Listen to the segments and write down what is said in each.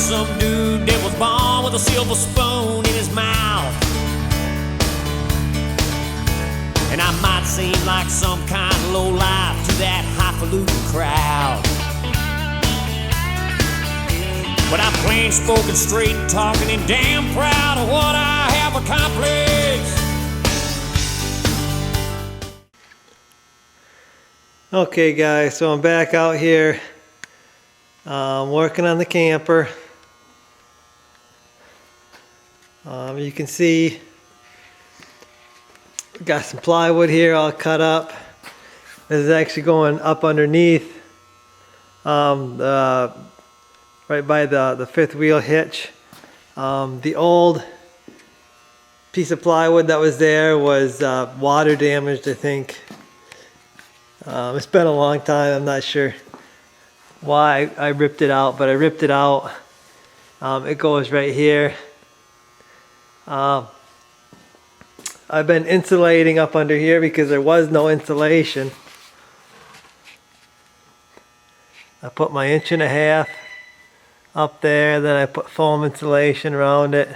some dude that was born with a silver spoon in his mouth. And I might seem like some kind of low life to that highfalutin crowd, but I'm plain spoken, straight talking, and damn proud of what I have accomplished. Okay guys, so I'm back out here working on the camper. You can see got some plywood here all cut up. This is actually going up underneath right by the fifth wheel hitch. The old piece of plywood that was there was water damaged, I think. It's been a long time. I'm not sure why I ripped it out, but I ripped it out. It goes right here. I've been insulating up under here because there was no insulation. I put my 1.5 inches up there, then I put foam insulation around it.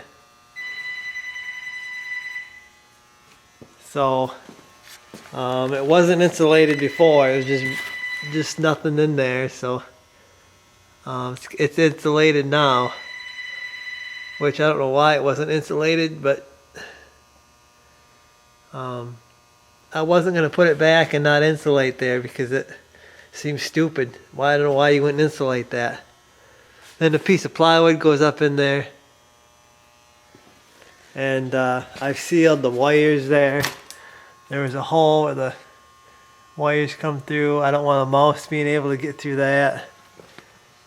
So it wasn't insulated before. It was just nothing in there. So it's insulated now, which I don't know why it wasn't insulated, but I wasn't going to put it back and not insulate there because it seems stupid. I don't know why you wouldn't insulate that. Then the piece of plywood goes up in there, and I've sealed the wires there. There was a hole where the wires come through. I don't want a mouse being able to get through that.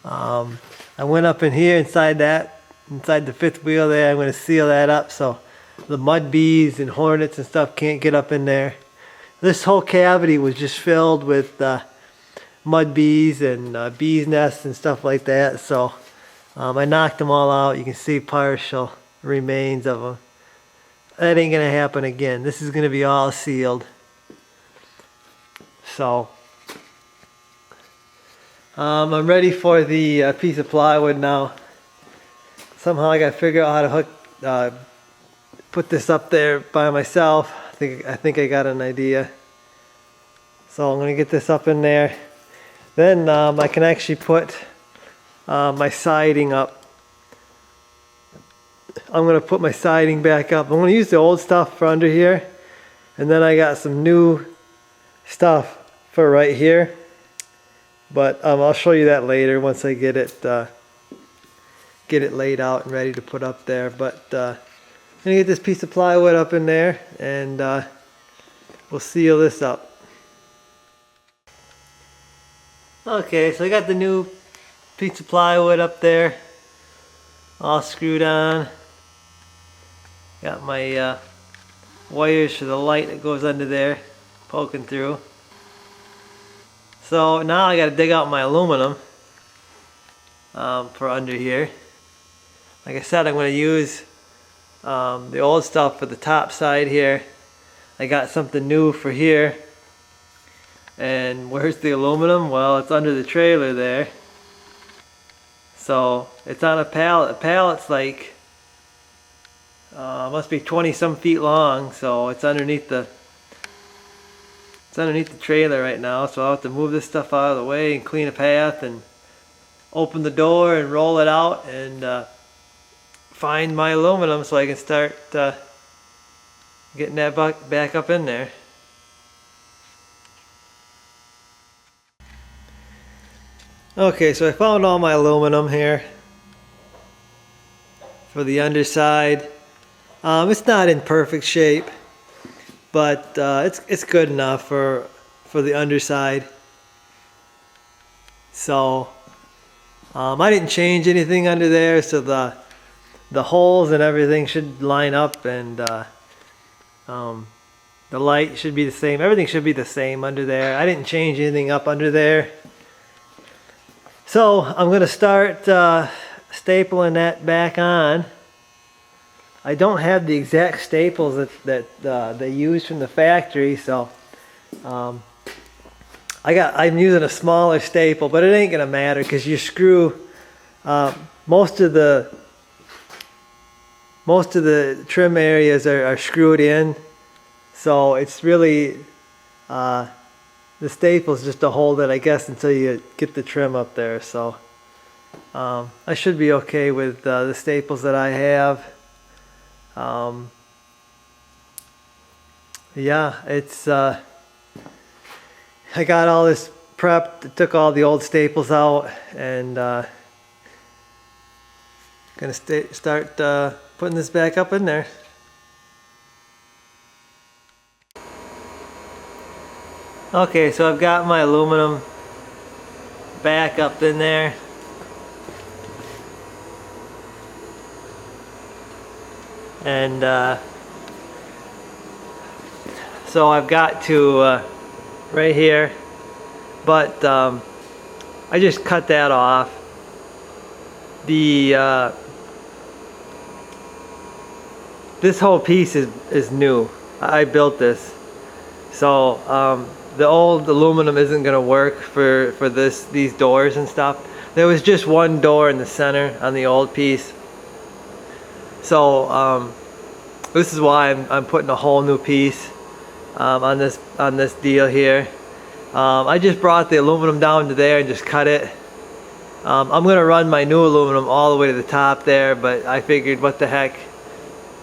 I went up in here inside the fifth wheel there. I'm going to seal that up so the mud bees and hornets and stuff can't get up in there. This whole cavity was just filled with mud bees and bees nests and stuff like that. So I knocked them all out. You can see partial remains of them. That ain't gonna happen again. This is gonna be all sealed. So I'm ready for the piece of plywood now. Somehow I gotta figure out how to put this up there by myself. I think I got an idea. So I'm gonna get this up in there. Then I can actually put my siding up. I'm going to put my siding back up. I'm going to use the old stuff for under here. And then I got some new stuff for right here. But I'll show you that later once I get it laid out and ready to put up there. But I'm going to get this piece of plywood up in there, and we'll seal this up. Okay, so I got the new piece of plywood up there, all screwed on. Got my wires for the light that goes under there poking through. So now I got to dig out my aluminum for under here. Like I said, I'm going to use the old stuff for the top side here. I got something new for here. And where's the aluminum? Well, it's under the trailer there. So it's on a pallet. The pallet's like must be 20 some feet long. So it's underneath the trailer right now. So I'll have to move this stuff out of the way and clean a path and open the door and roll it out and find my aluminum so I can start getting that back up in there. Okay, so I found all my aluminum here for the underside. It's not in perfect shape, but it's good enough for the underside. So I didn't change anything under there, so the holes and everything should line up, and the light should be the same. Everything should be the same under there. I didn't change anything up under there. So I'm going to start stapling that back on. I don't have the exact staples that they use from the factory, so I'm using a smaller staple, but it ain't going to matter because your screw most of the trim areas are screwed in, so it's really the staples just to hold it, I guess, until you get the trim up there. So I should be okay with the staples that I have. Yeah, it's I got all this prepped, took all the old staples out, and gonna start putting this back up in there. Okay, so I've got my aluminum back up in there. And so I've got to right here, but I just cut that off. The this whole piece is new. I built this, so the old aluminum isn't gonna work for these doors and stuff. There was just one door in the center on the old piece, so this is why I'm putting a whole new piece on this deal here. I just brought the aluminum down to there and just cut it. I'm gonna run my new aluminum all the way to the top there, but I figured, what the heck,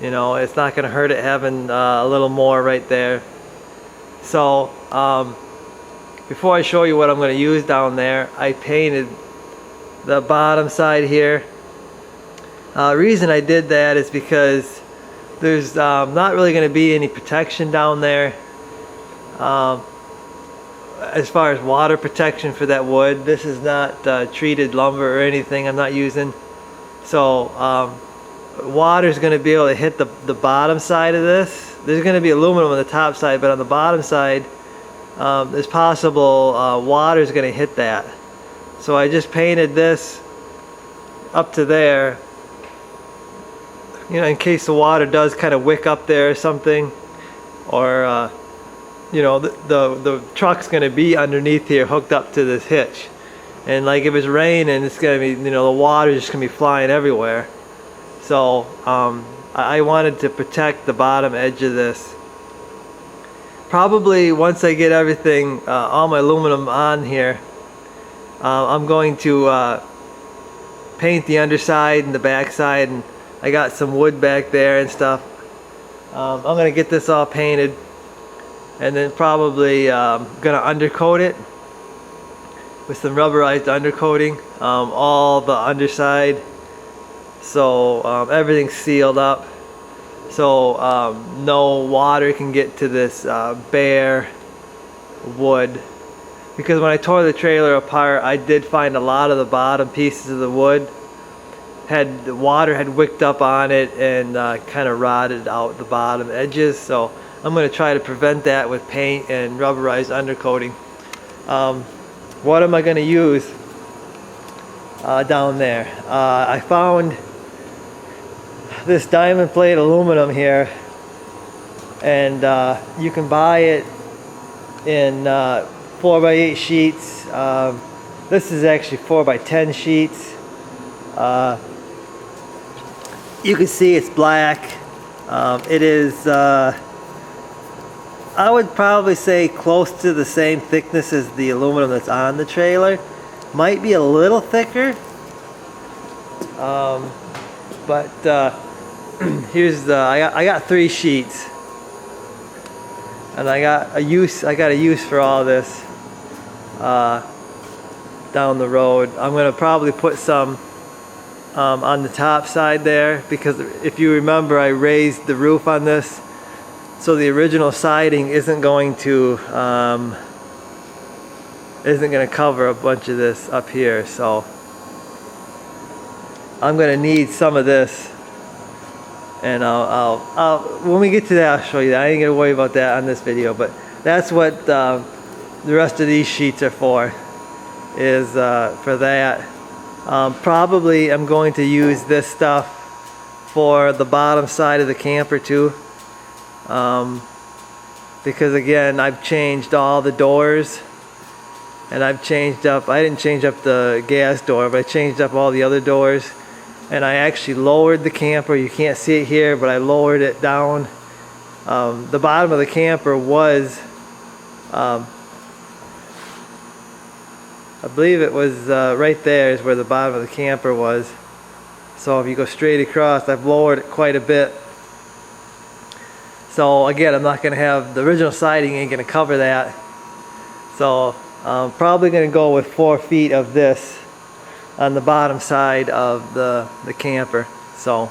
you know, it's not gonna hurt it having a little more right there. So before I show you what I'm going to use down there, I painted the bottom side here. Reason I did that is because there's not really going to be any protection down there as far as water protection for that wood. This is not treated lumber or anything I'm not using, so water is going to be able to hit the bottom side of this. There's going to be aluminum on the top side, but on the bottom side there's possible water is going to hit that. So I just painted this up to there, you know, in case the water does kind of wick up there or something, or you know, the truck's going to be underneath here hooked up to this hitch, and like if it's raining, it's going to be, you know, the water is just going to be flying everywhere. So I wanted to protect the bottom edge of this. Probably once I get everything, all my aluminum on here, I'm going to paint the underside and the back side, and I got some wood back there and stuff. I'm going to get this all painted, and then probably going to undercoat it with some rubberized undercoating, all the underside, so everything's sealed up, so no water can get to this bare wood. Because when I tore the trailer apart, I did find a lot of the bottom pieces of the wood the water had wicked up on it and kind of rotted out the bottom edges. So I'm going to try to prevent that with paint and rubberized undercoating. What am I going to use down there? I found this diamond plate aluminum here, and you can buy it in 4x8 sheets. This is actually 4x10 sheets. You can see it's black. It is I would probably say close to the same thickness as the aluminum that's on the trailer. Might be a little thicker, but here's the I got 3 sheets, and I got a use for all this down the road. I'm gonna probably put some on the top side there, because if you remember, I raised the roof on this, so the original siding isn't going to cover a bunch of this up here. So I'm gonna need some of this, and I'll when we get to that, I'll show you that. I ain't gonna worry about that on this video, but that's what the rest of these sheets are for, is for that. Probably I'm going to use this stuff for the bottom side of the camper too, because again, I've changed all the doors, and I've changed up, I didn't change up the gas door, but I changed up all the other doors, and I actually lowered the camper. You can't see it here, but I lowered it down. The bottom of the camper was, I believe it was right there is where the bottom of the camper was. So if you go straight across, I've lowered it quite a bit. So again, I'm not going to have, the original siding ain't going to cover that. So I'm probably going to go with 4 feet of this on the bottom side of the camper. So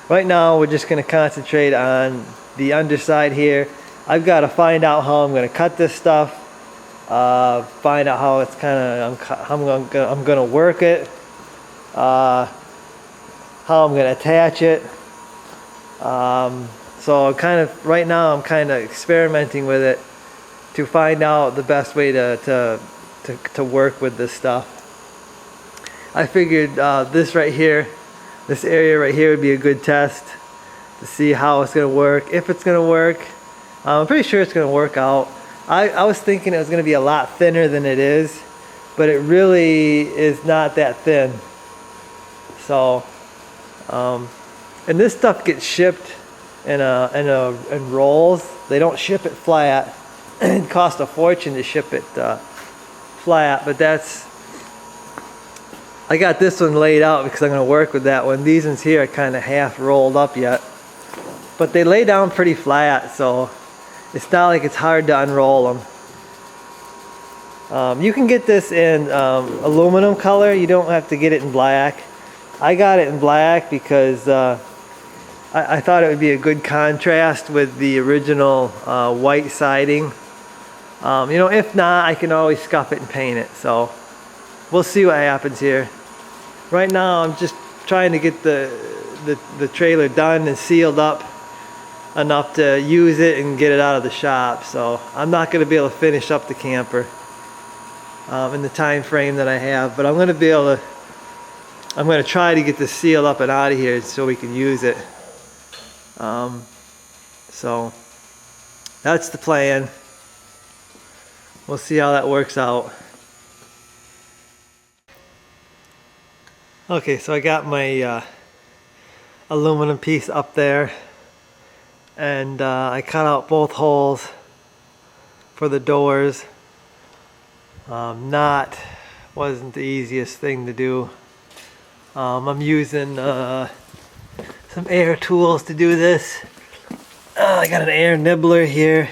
right now we're just going to concentrate on the underside here. I've got to find out how I'm going to cut this stuff. Find out how it's kind of, I'm going to work it. How I'm going to attach it. So kind of right now I'm kind of experimenting with it to find out the best way to work with this stuff. I figured this right here, this area right here would be a good test to see how it's going to work, if it's going to work. I'm pretty sure it's going to work out. I was thinking it was going to be a lot thinner than it is, but it really is not that thin. So, and this stuff gets shipped in rolls. They don't ship it flat. It costs a fortune to ship it flat, but I got this one laid out because I'm going to work with that one. These ones here are kind of half rolled up yet, but they lay down pretty flat, so it's not like it's hard to unroll them. You can get this in aluminum color. You don't have to get it in black. I got it in black because I thought it would be a good contrast with the original white siding. You know, if not, I can always scuff it and paint it. So we'll see what happens here. Right now, I'm just trying to get the trailer done and sealed up enough to use it and get it out of the shop. So I'm not going to be able to finish up the camper in the time frame that I have, but I'm going to be able to. I'm going to try to get this sealed up and out of here so we can use it. So that's the plan. We'll see how that works out. Okay, so I got my aluminum piece up there, and I cut out both holes for the doors. Wasn't the easiest thing to do. I'm using some air tools to do this. I got an air nibbler here.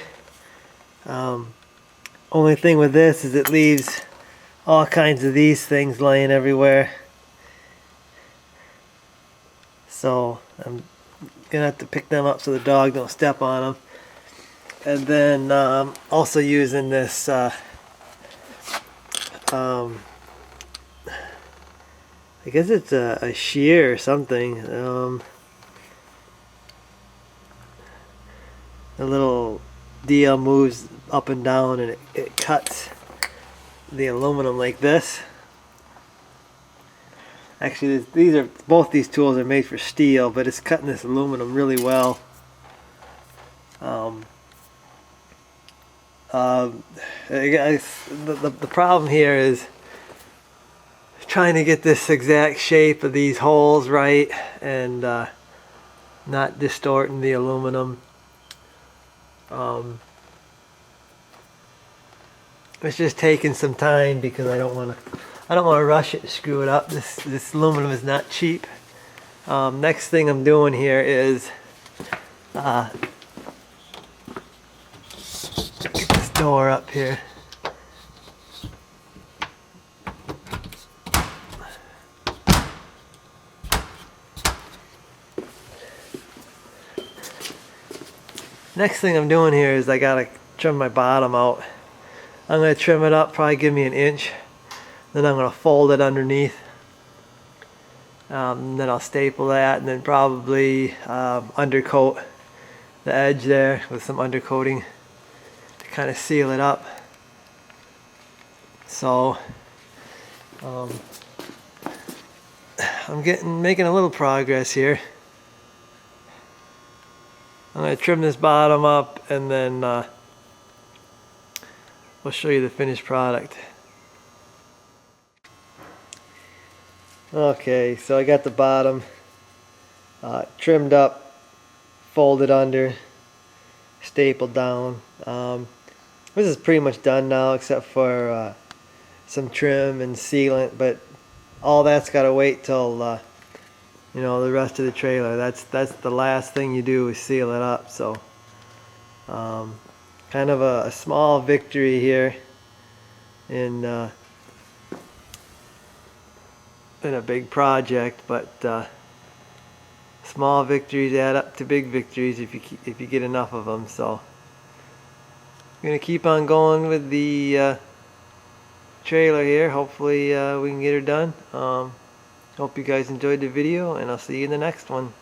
Only thing with this is it leaves all kinds of these things laying everywhere. So I'm gonna have to pick them up so the dog don't step on them. And then also using this I guess it's a shear or something. The little deal moves up and down and it cuts the aluminum like this. Actually, both these tools are made for steel, but it's cutting this aluminum really well. The problem here is trying to get this exact shape of these holes right and not distorting the aluminum. It's just taking some time because I don't want to rush it and screw it up. This aluminum is not cheap. Next thing I'm doing here is get this door up here. Next thing I'm doing here is I gotta trim my bottom out. I'm gonna trim it up, probably give me an inch. Then I'm gonna fold it underneath. Then I'll staple that, and then probably undercoat the edge there with some undercoating to kind of seal it up. So I'm making a little progress here. I'm going to trim this bottom up, and then we'll show you the finished product. Okay, so I got the bottom trimmed up, folded under, stapled down. This is pretty much done now, except for some trim and sealant, but all that's got to wait till you know, the rest of the trailer. That's the last thing you do is seal it up. So kind of a small victory here in a big project, but small victories add up to big victories if you get enough of them. So I'm gonna keep on going with the trailer here. Hopefully we can get her done. Hope you guys enjoyed the video, and I'll see you in the next one.